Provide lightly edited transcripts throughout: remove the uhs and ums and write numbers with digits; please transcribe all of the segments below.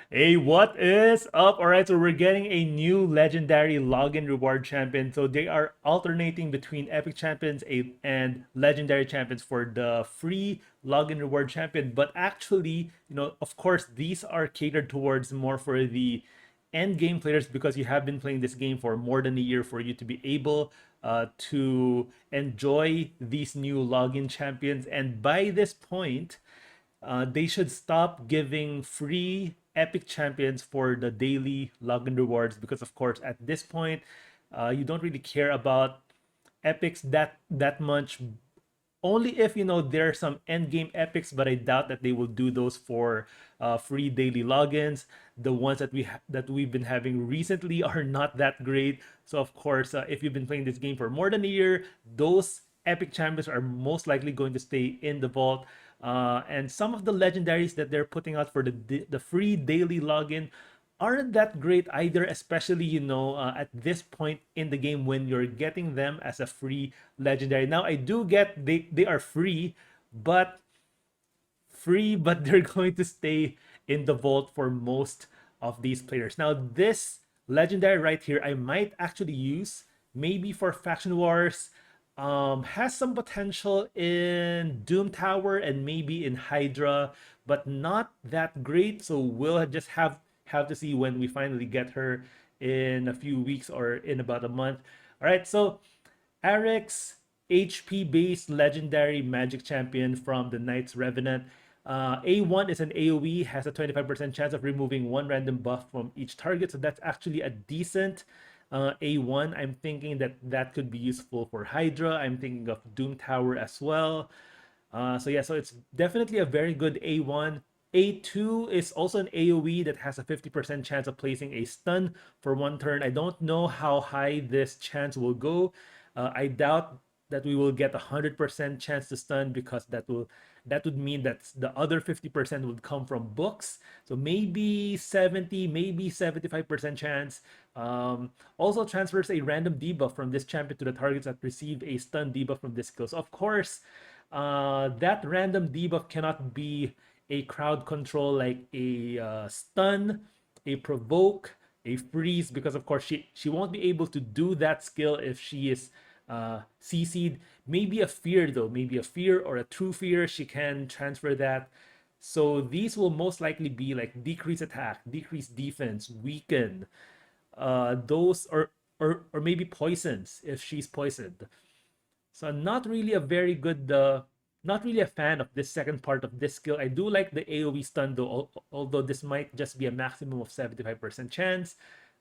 Hey, what is up? All right, so we're getting a new legendary login reward champion. So they are alternating between epic champions and legendary champions for the free login reward champion. But actually, of course, these are catered towards more for the end game players because you have been playing this game for more than a year for you to be able to enjoy these new login champions. And by this point, they should stop giving free epic champions for the daily login rewards because, of course, at this point, you don't really care about epics that much. Only if there are some end game epics, but I doubt that they will do those for free daily logins. The ones that we've been having recently are not that great. So of course, if you've been playing this game for more than a year, those epic champions are most likely going to stay in the vault. And some of the legendaries that they're putting out for the free daily login aren't that great either, especially at this point in the game when you're getting them as a free legendary. Now I do get they are but they're going to stay in the vault for most of these players. Now this legendary right here I might actually use maybe for faction wars. Has some potential in Doom Tower and maybe in Hydra, but not that great. So we'll just have to see when we finally get her in a few weeks or in about a month. All right, so ARIX, HP based legendary magic champion from the Knights Revenant. A1 is an AOE, has a 25% chance of removing one random buff from each target. So that's actually a decent A1. I'm thinking that could be useful for Hydra. I'm thinking of Doom Tower as well. So yeah, so it's definitely a very good A1. A2 is also an AoE that has a 50% chance of placing a stun for one turn. I don't know how high this chance will go. I doubt that we will get a 100% chance to stun because that would mean that the other 50% would come from books. So maybe 70, maybe 75% chance. Also transfers a random debuff from this champion to the targets that receive a stun debuff from this skill. So of course, that random debuff cannot be a crowd control like a stun, a provoke, a freeze, because of course she won't be able to do that skill if she is CC'd. Maybe a fear though, maybe a fear or a true fear, she can transfer that. So these will most likely be like decrease attack, decrease defense, weaken, those or maybe poisons if she's poisoned. So not really a very good, not really a fan of this second part of this skill. I do like the AoE stun though, although this might just be a maximum of 75% chance.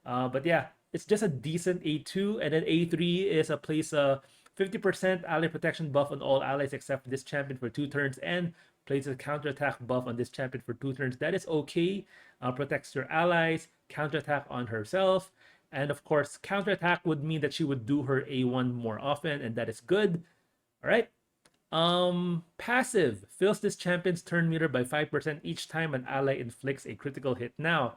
But yeah, it's just a decent A2, and then A3 is a place 50% ally protection buff on all allies except this champion for 2 turns, and places a counterattack buff on this champion for 2 turns. That is okay. Protects your allies, counterattack on herself. And of course, counterattack would mean that she would do her A1 more often, and that is good. All right. Passive fills this champion's turn meter by 5% each time an ally inflicts a critical hit. Now,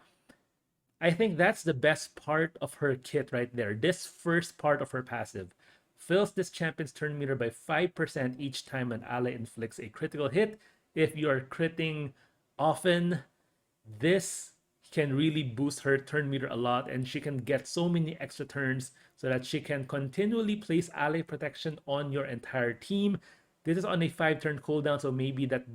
I think that's the best part of her kit right there. This first part of her passive fills this champion's turn meter by 5% each time an ally inflicts a critical hit. If you are critting often, this can really boost her turn meter a lot, and she can get so many extra turns so that she can continually place ally protection on your entire team. This is on a 5-turn cooldown, so maybe that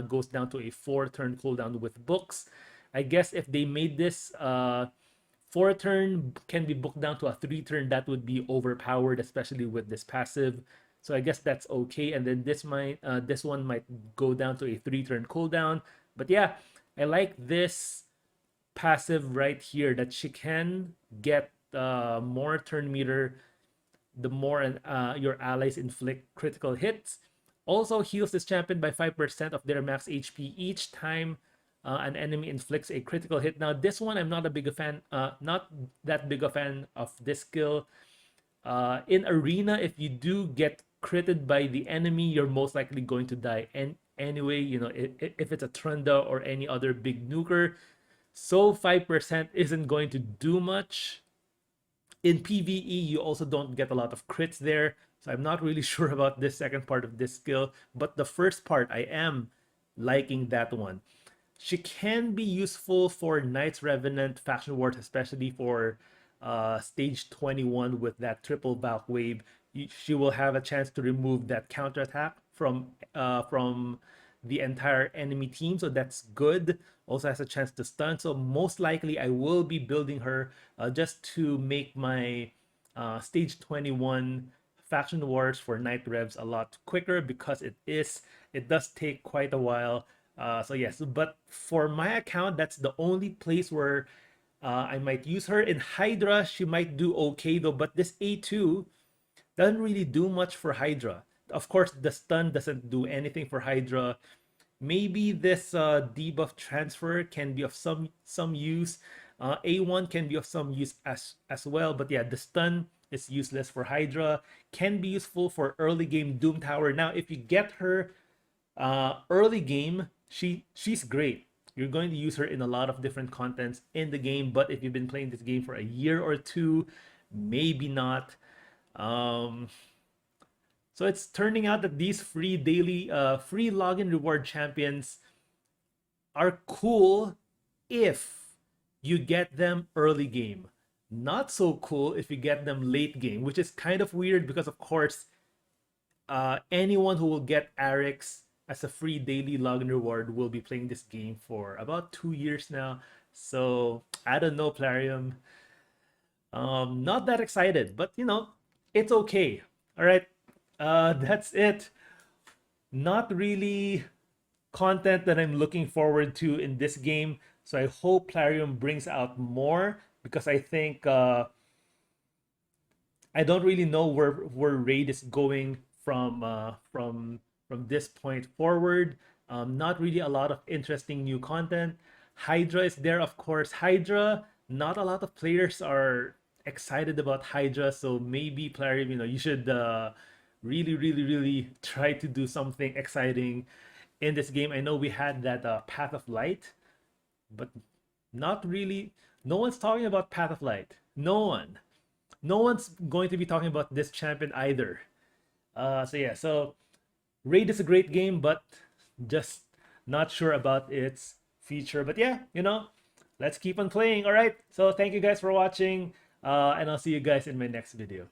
goes down to a 4-turn cooldown with books. I guess if they made this 4-turn can be booked down to a 3-turn, that would be overpowered, especially with this passive. So I guess that's okay. And then this one might go down to a 3-turn cooldown. But yeah, I like this passive right here that she can get more turn meter the more your allies inflict critical hits. Also heals this champion by 5% of their max HP each time an enemy inflicts a critical hit. Now this one I'm not not that big a fan of this skill. In arena, if you do get critted by the enemy, you're most likely going to die. And anyway, if it's a Trunda or any other big nuker, so 5% isn't going to do much. In PvE, you also don't get a lot of crits there. So I'm not really sure about this second part of this skill. But the first part, I am liking that one. she can be useful for Knights Revenant Faction Wars, especially for stage 21 with that triple Valk wave. She will have a chance to remove that counterattack from the entire enemy team, so that's good. Also has a chance to stun, so most likely I will be building her just to make my stage 21 faction wars for Night Revs a lot quicker, because it does take quite a while. So yes, but for my account, that's the only place where I might use her. In Hydra, she might do okay though, but this A2 doesn't really do much for Hydra. Of course, the stun doesn't do anything for Hydra. Maybe this debuff transfer can be of some use. A1 can be of some use as well, but yeah, the stun is useless for Hydra. Can be useful for early game Doom Tower. Now, if you get her early game, she's great. You're going to use her in a lot of different contents in the game, but if you've been playing this game for a year or two, maybe not. Um, so it's turning out that these free login reward champions are cool if you get them early game. Not so cool if you get them late game, which is kind of weird because, of course, anyone who will get ARIX as a free daily login reward will be playing this game for about 2 years now. So I don't know, Plarium. Not that excited, but it's okay. All right, that's it. Not really content that I'm looking forward to in this game. So I hope Plarium brings out more, because I think I don't really know where Raid is going from this point forward. Not really a lot of interesting new content. Hydra is there, of course. Hydra, not a lot of players are excited about Hydra, so maybe Plarium, you should really, really, really try to do something exciting in this game. I know we had that Path of Light, but not really. No one's talking about Path of Light. No one. No one's going to be talking about this champion either. So yeah, so Raid is a great game, but just not sure about its future. But yeah, let's keep on playing. All right. So thank you guys for watching, and I'll see you guys in my next video.